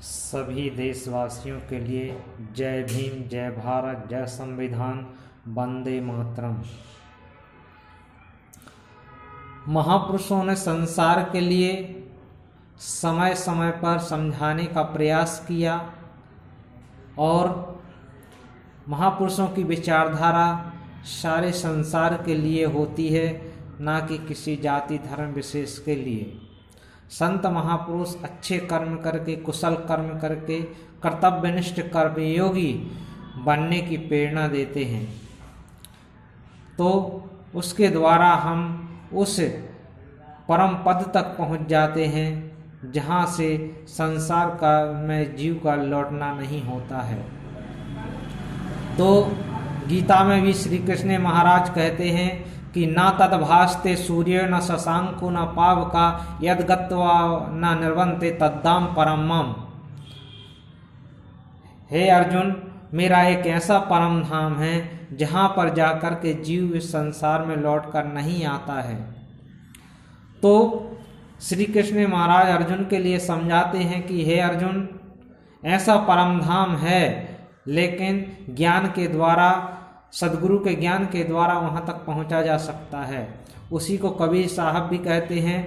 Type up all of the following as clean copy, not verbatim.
सभी देशवासियों के लिए जय भीम, जय भारत, जय संविधान, वंदे मातरम। महापुरुषों ने संसार के लिए समय समय पर समझाने का प्रयास किया और महापुरुषों की विचारधारा सारे संसार के लिए होती है, ना कि किसी जाति धर्म विशेष के लिए। संत महापुरुष अच्छे कर्म करके, कुशल कर्म करके, कर्तव्यनिष्ठ कर्मयोगी बनने की प्रेरणा देते हैं, तो उसके द्वारा हम उस परम पद तक पहुंच जाते हैं जहां से संसार का में जीव का लौटना नहीं होता है। तो गीता में भी श्री कृष्ण महाराज कहते हैं कि ना तद्भासते सूर्य न शशांको न पावका यद गत्वा न निर्वन्ते तद्धाम परमम। हे अर्जुन, मेरा एक ऐसा परम धाम है जहाँ पर जाकर के जीव इस संसार में लौटकर नहीं आता है। तो श्री कृष्ण महाराज अर्जुन के लिए समझाते हैं कि हे अर्जुन, ऐसा परम धाम है, लेकिन ज्ञान के द्वारा, सदगुरु के ज्ञान के द्वारा वहाँ तक पहुँचा जा सकता है। उसी को कबीर साहब भी कहते हैं,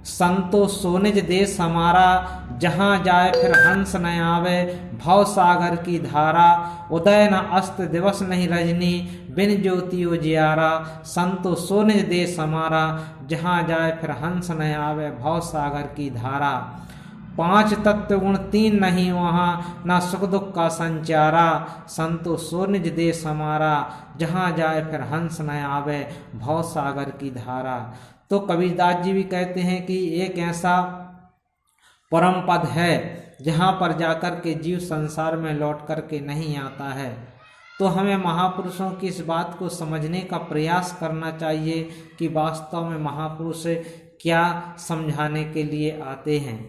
संतो सोनिज देश हमारा, जहाँ जाए फिर हंस न आवे, भव सागर की धारा, उदय न अस्त दिवस नहीं रजनी, बिन ज्योति उजियारा। संतो सोनिज देश हमारा, जहाँ जाए फिर हंस न आवे, भव सागर की धारा। पांच तत्व गुण तीन नहीं वहाँ, ना सुख दुख का संचारा। संतो सो निज देश हमारा, जहाँ जाए फिर हंस न आवे, भव सागर की धारा। तो कबीरदास जी भी कहते हैं कि एक ऐसा परम पद है जहाँ पर जाकर के जीव संसार में लौट कर के नहीं आता है। तो हमें महापुरुषों की इस बात को समझने का प्रयास करना चाहिए कि वास्तव में महापुरुष क्या समझाने के लिए आते हैं।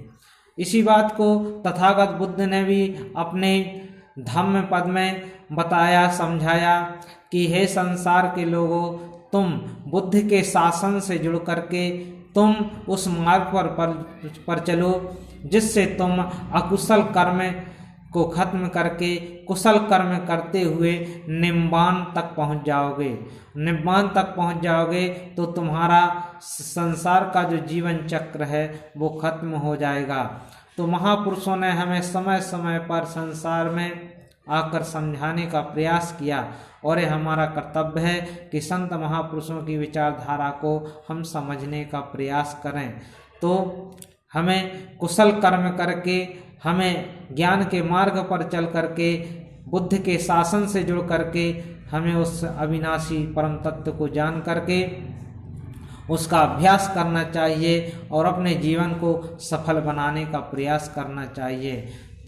इसी बात को तथागत बुद्ध ने भी अपने धम्म पद में बताया, समझाया कि हे संसार के लोगों, तुम बुद्ध के शासन से जुड़ करके तुम उस मार्ग पर चलो जिससे तुम अकुशल कर्म को खत्म करके कुशल कर्म करते हुए निब्बान तक पहुंच जाओगे। निब्बान तक पहुंच जाओगे तो तुम्हारा संसार का जो जीवन चक्र है वो खत्म हो जाएगा। तो महापुरुषों ने हमें समय समय पर संसार में आकर समझाने का प्रयास किया और ये हमारा कर्तव्य है कि संत महापुरुषों की विचारधारा को हम समझने का प्रयास करें। तो हमें कुशल कर्म करके, हमें ज्ञान के मार्ग पर चल करके, बुद्ध के शासन से जुड़ करके हमें उस अविनाशी परम तत्व को जान करके उसका अभ्यास करना चाहिए और अपने जीवन को सफल बनाने का प्रयास करना चाहिए।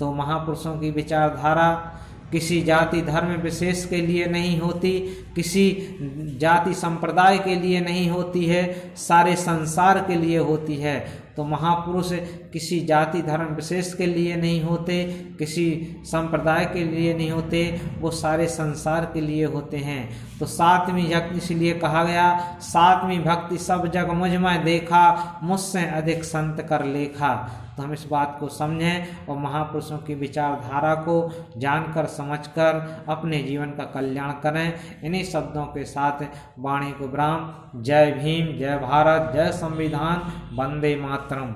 तो महापुरुषों की विचारधारा किसी जाति धर्म विशेष के लिए नहीं होती, किसी जाति संप्रदाय के लिए नहीं होती है, सारे संसार के लिए होती है। तो महापुरुष किसी जाति धर्म विशेष के लिए नहीं होते, किसी संप्रदाय के लिए नहीं होते, वो सारे संसार के लिए होते हैं। तो सातवीं भक्ति इसलिए कहा गया, सातवीं भक्ति सब जग मुझ में देखा, मुझसे अधिक संत कर लेखा। तो हम इस बात को समझें और महापुरुषों की विचारधारा को जानकर समझकर अपने जीवन का कल्याण करें। इन्हीं शब्दों के साथ वाणी को विराम। जय भीम, जय भारत, जय संविधान, वंदे मातरम।